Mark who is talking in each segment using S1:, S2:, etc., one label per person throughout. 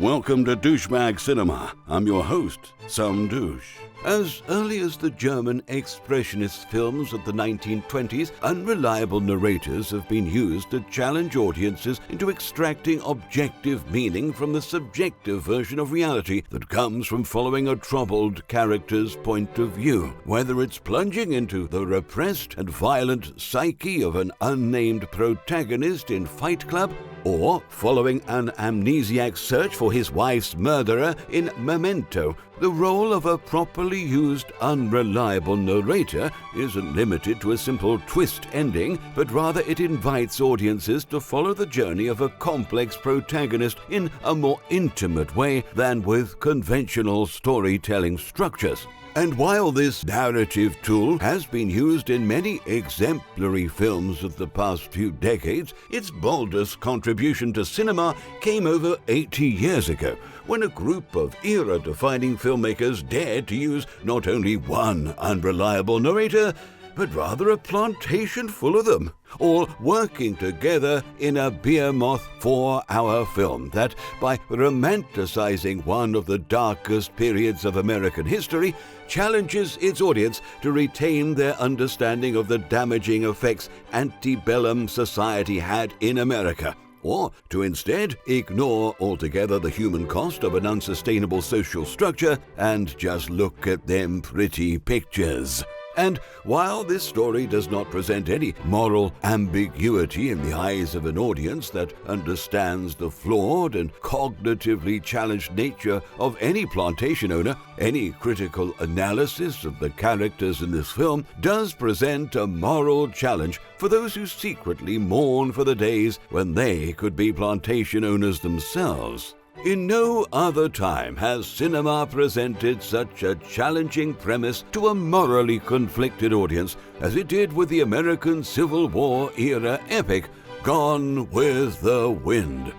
S1: Welcome to Douchebag Cinema. I'm your host, Some Douche. As early as the German expressionist films of the 1920s, unreliable narrators have been used to challenge audiences into extracting objective meaning from the subjective version of reality that comes from following a troubled character's point of view. Whether it's plunging into the repressed and violent psyche of an unnamed protagonist in Fight Club, or following an amnesiac search for his wife's murderer in Memento, the role of a properly used unreliable narrator isn't limited to a simple twist ending, but rather it invites audiences to follow the journey of a complex protagonist in a more intimate way than with conventional storytelling structures. And while this narrative tool has been used in many exemplary films of the past few decades, its boldest contribution to cinema came over 80 years ago, when a group of era-defining filmmakers dared to use not only one unreliable narrator, but rather a plantation full of them, all working together in a behemoth 4-hour film that, by romanticizing one of the darkest periods of American history, challenges its audience to retain their understanding of the damaging effects antebellum society had in America, or to instead ignore altogether the human cost of an unsustainable social structure and just look at them pretty pictures. And while this story does not present any moral ambiguity in the eyes of an audience that understands the flawed and cognitively challenged nature of any plantation owner, any critical analysis of the characters in this film does present a moral challenge for those who secretly mourn for the days when they could be plantation owners themselves. In no other time has cinema presented such a challenging premise to a morally conflicted audience as it did with the American Civil War era epic Gone with the Wind.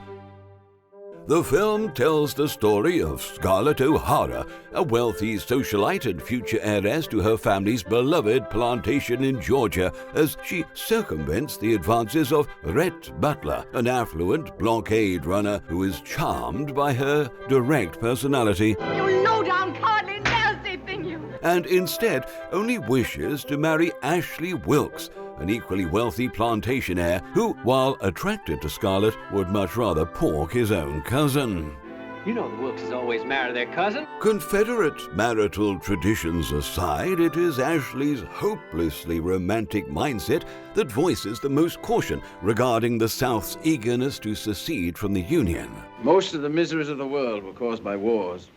S1: The film tells the story of Scarlett O'Hara, a wealthy socialite and future heiress to her family's beloved plantation in Georgia, as she circumvents the advances of Rhett Butler, an affluent blockade runner who is charmed by her direct personality.
S2: You low-down, hardly nasty thing, you!
S1: And instead only wishes to marry Ashley Wilkes, an equally wealthy plantation heir who, while attracted to Scarlett, would much rather pork his own cousin.
S3: You know the Wilkes always marry their cousin.
S1: Confederate marital traditions aside, it is Ashley's hopelessly romantic mindset that voices the most caution regarding the South's eagerness to secede from the Union.
S4: Most of the miseries of the world were caused by wars.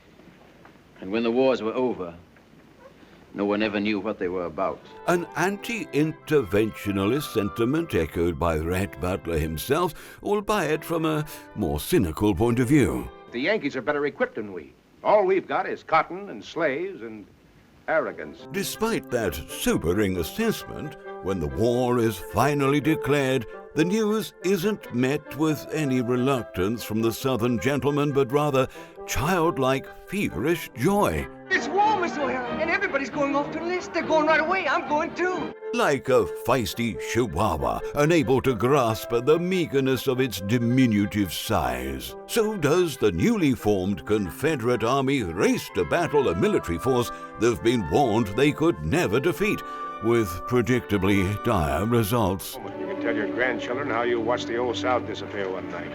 S4: And when the wars were over, no one ever knew what they were about.
S1: An anti-interventionalist sentiment echoed by Rhett Butler himself, albeit from a more cynical point of view.
S5: The Yankees are better equipped than we. All we've got is cotton and slaves and arrogance.
S1: Despite that sobering assessment, when the war is finally declared, the news isn't met with any reluctance from the Southern gentleman, but rather childlike, feverish joy.
S6: It's war, Miss O'Hara, and everybody's going off to enlist. They're going right away. I'm going too.
S1: Like a feisty chihuahua, unable to grasp the meagerness of its diminutive size, so does the newly formed Confederate Army race to battle a military force they've been warned they could never defeat, with predictably dire results.
S5: You can tell your grandchildren how you watched the old South disappear one night.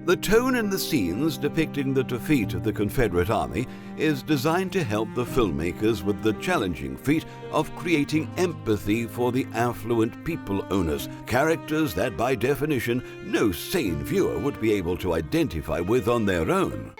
S1: The tone in the scenes depicting the defeat of the Confederate Army is designed to help the filmmakers with the challenging feat of creating empathy for the affluent people owners, characters that by definition no sane viewer would be able to identify with on their own.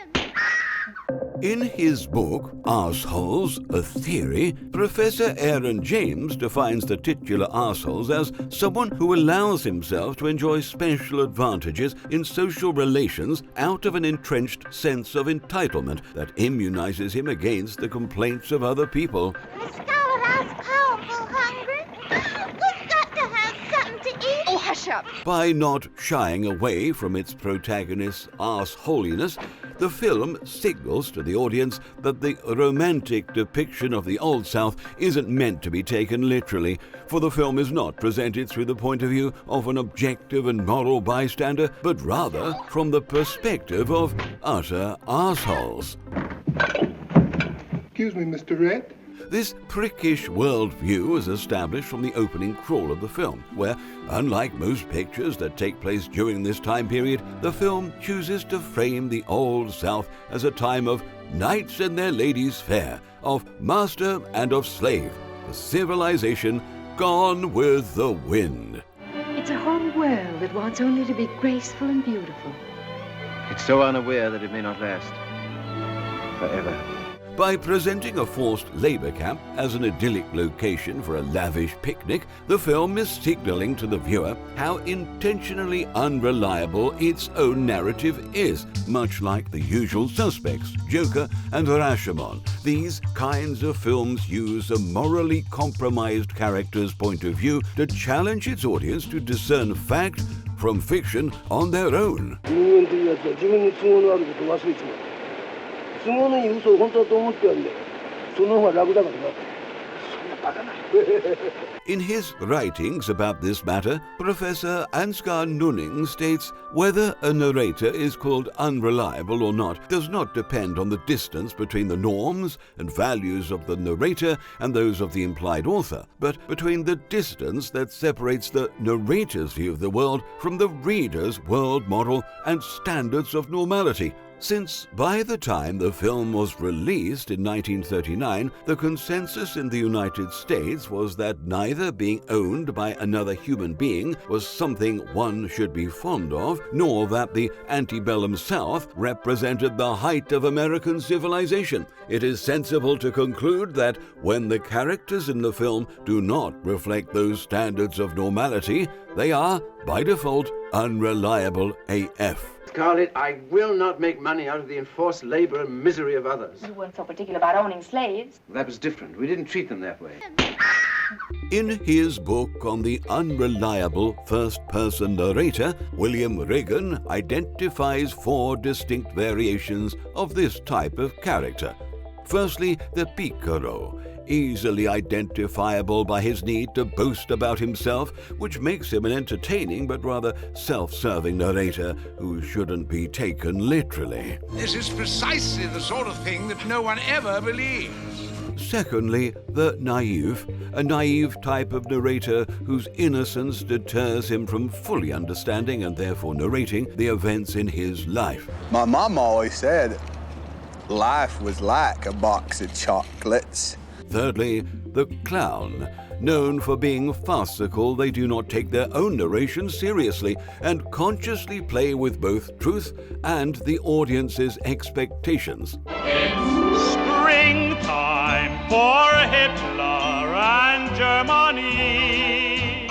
S1: In his book, Arseholes, A Theory, Professor Aaron James defines the titular arseholes as someone who allows himself to enjoy special advantages in social relations out of an entrenched sense of entitlement that immunizes him against the complaints of other people.
S2: Miss Scarlett, I'm powerful hungry. We've got to have something to eat.
S6: Oh, hush up.
S1: By not shying away from its protagonist's arseholiness, the film signals to the audience that the romantic depiction of the Old South isn't meant to be taken literally, for the film is not presented through the point of view of an objective and moral bystander, but rather from the perspective of utter arseholes.
S7: Excuse me, Mr. Red.
S1: This prickish worldview is established from the opening crawl of the film, where, unlike most pictures that take place during this time period, the film chooses to frame the Old South as a time of knights and their ladies fair, of master and of slave, the civilization gone with the wind.
S8: It's a whole world that wants only to be graceful and beautiful.
S4: It's so unaware that it may not last forever.
S1: By presenting a forced labor camp as an idyllic location for a lavish picnic, the film is signaling to the viewer how intentionally unreliable its own narrative is, much like The Usual Suspects, Joker, and Rashomon. These kinds of films use a morally compromised character's point of view to challenge its audience to discern fact from fiction on their own. In his writings about this matter, Professor Ansgar Nunning states whether a narrator is called unreliable or not does not depend on the distance between the norms and values of the narrator and those of the implied author, but between the distance that separates the narrator's view of the world from the reader's world model and standards of normality. Since by the time the film was released in 1939, the consensus in the United States was that neither being owned by another human being was something one should be fond of, nor that the antebellum South represented the height of American civilization. It is sensible to conclude that when the characters in the film do not reflect those standards of normality, they are, by default, unreliable AF.
S4: Scarlett, I will not make money out of the enforced labor and misery of others.
S8: You weren't so particular about owning slaves.
S4: That was different. We didn't treat them that way.
S1: In his book on the unreliable first-person narrator, William Regan identifies 4 distinct variations of this type of character. Firstly, the picaro, easily identifiable by his need to boast about himself, which makes him an entertaining but rather self-serving narrator who shouldn't be taken literally.
S9: This is precisely the sort of thing that no one ever believes.
S1: Secondly, the naive, a naive type of narrator whose innocence deters him from fully understanding and therefore narrating the events in his life.
S10: My mom always said life was like a box of chocolates.
S1: Thirdly, the clown. Known for being farcical, they do not take their own narration seriously and consciously play with both truth and the audience's expectations.
S11: It's springtime for Hitler and Germany.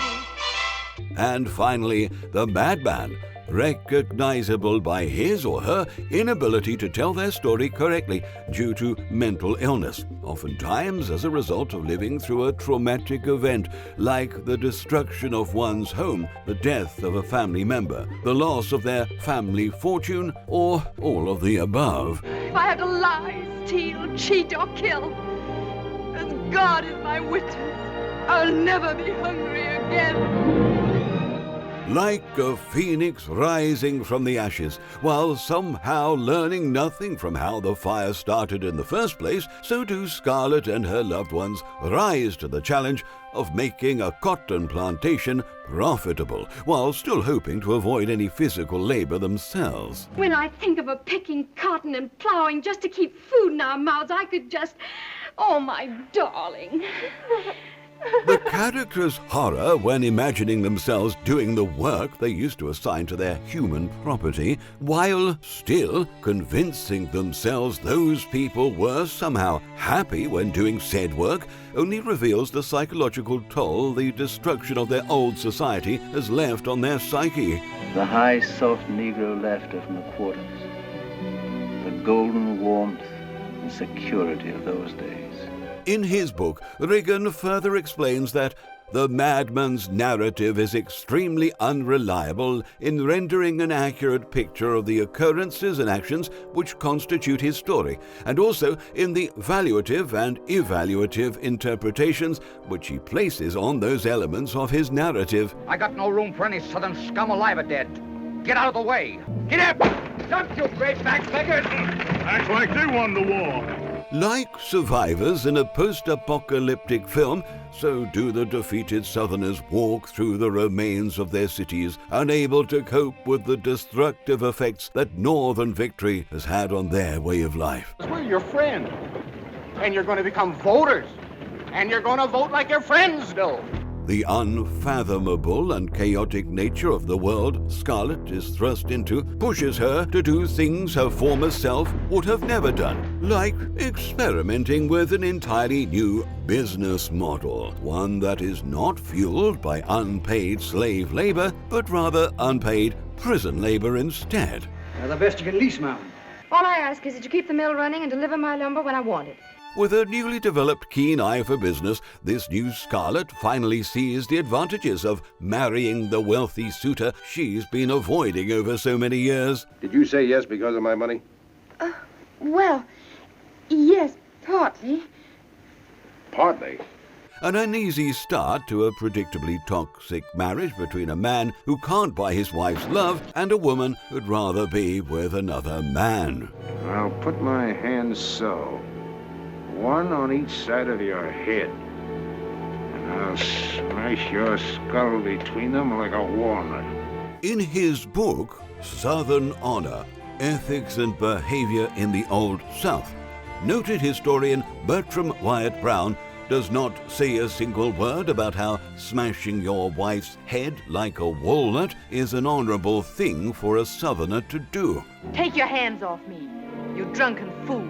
S1: And finally, the madman, recognizable by his or her inability to tell their story correctly due to mental illness, oftentimes as a result of living through a traumatic event like the destruction of one's home, the death of a family member, the loss of their family fortune, or all of the above.
S12: If I had to lie, steal, cheat, or kill, as God is my witness, I'll never be hungry again.
S1: Like a phoenix rising from the ashes, while somehow learning nothing from how the fire started in the first place, so do Scarlett and her loved ones rise to the challenge of making a cotton plantation profitable, while still hoping to avoid any physical labor themselves.
S12: When I think of picking cotton and plowing just to keep food in our mouths, I could just... Oh, my darling.
S1: The characters' horror when imagining themselves doing the work they used to assign to their human property, while still convincing themselves those people were somehow happy when doing said work, only reveals the psychological toll the destruction of their old society has left on their psyche.
S4: The high, soft Negro laughter from the quarters. The golden warmth and security of those days.
S1: In his book, Regan further explains that The madman's narrative is extremely unreliable in rendering an accurate picture of the occurrences and actions which constitute his story, and also in the valuative and evaluative interpretations which he places on those elements of his narrative.
S7: I got no room for any southern scum alive or dead. Get out of the way. Get up! Jump, you great backpackers!
S11: Acts like they won the war.
S1: Like survivors in a post-apocalyptic film, so do the defeated Southerners walk through the remains of their cities, unable to cope with the destructive effects that Northern victory has had on their way of life.
S5: We're your friend. And you're going to become voters. And you're going to vote like your friends do.
S1: The unfathomable and chaotic nature of the world Scarlett is thrust into pushes her to do things her former self would have never done, like experimenting with an entirely new business model, one that is not fueled by unpaid slave labor, but rather unpaid prison labor instead.
S6: Now, the best you can lease, ma'am.
S8: All I ask is that you keep the mill running and deliver my lumber when I want it.
S1: With a newly developed keen eye for business, this new Scarlett finally sees the advantages of marrying the wealthy suitor she's been avoiding over so many years.
S5: Did you say yes because of my money?
S8: Well, yes, partly.
S5: Partly.
S1: An uneasy start to a predictably toxic marriage between a man who can't buy his wife's love and a woman who'd rather be with another man.
S5: I'll put my hands so. One on each side of your head. And I'll smash your skull between them like a walnut.
S1: In his book, Southern Honor, Ethics and Behavior in the Old South, noted historian Bertram Wyatt Brown does not say a single word about how smashing your wife's head like a walnut is an honorable thing for a Southerner to do.
S8: Take your hands off me, you drunken fool.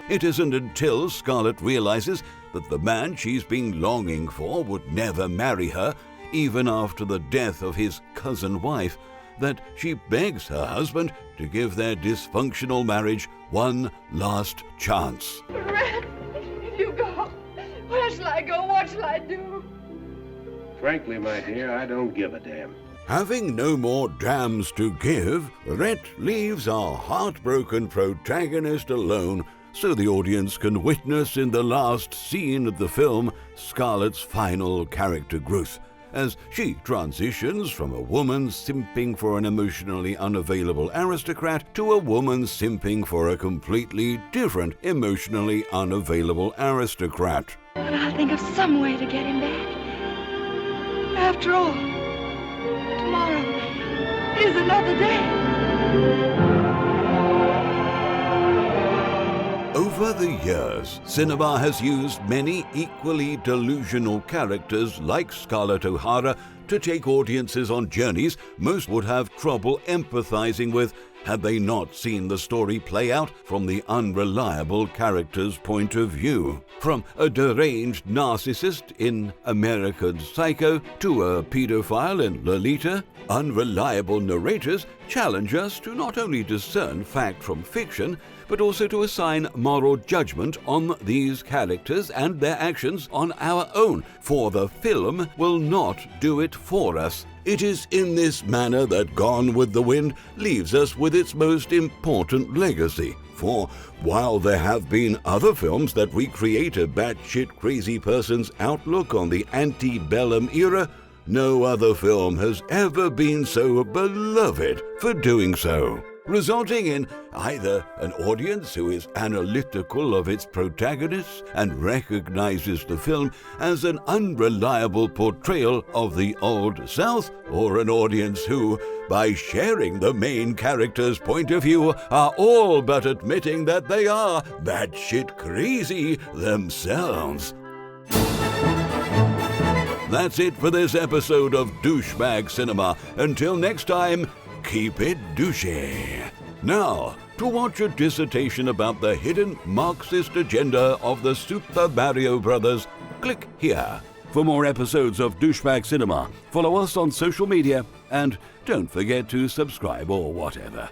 S1: It isn't until Scarlett realizes that the man she's been longing for would never marry her, even after the death of his cousin wife, that she begs her husband to give their dysfunctional marriage one last chance.
S12: Red, if you go, where shall I go? What shall I do?
S5: Frankly, my dear, I don't give a damn.
S1: Having no more damns to give, Rhett leaves our heartbroken protagonist alone so the audience can witness in the last scene of the film Scarlett's final character growth, as she transitions from a woman simping for an emotionally unavailable aristocrat to a woman simping for a completely different emotionally unavailable aristocrat.
S12: But I'll think of some way to get him back. After all, tomorrow is another day.
S1: Over the years, cinema has used many equally delusional characters like Scarlett O'Hara to take audiences on journeys most would have trouble empathizing with had they not seen the story play out from the unreliable character's point of view. From a deranged narcissist in American Psycho to a pedophile in Lolita, Unreliable Narrators challenge us to not only discern fact from fiction, but also to assign moral judgment on these characters and their actions on our own, for the film will not do it for us. It is in this manner that Gone with the Wind leaves us with its most important legacy. For while there have been other films that recreate a batshit crazy person's outlook on the Antebellum era, no other film has ever been so beloved for doing so, resulting in either an audience who is analytical of its protagonists and recognizes the film as an unreliable portrayal of the Old South, or an audience who, by sharing the main character's point of view, are all but admitting that they are batshit crazy themselves. That's it for this episode of Douchebag Cinema. Until next time, keep it douchey. Now, to watch a dissertation about the hidden Marxist agenda of the Super Mario Brothers, click here. For more episodes of Douchebag Cinema, follow us on social media and don't forget to subscribe or whatever.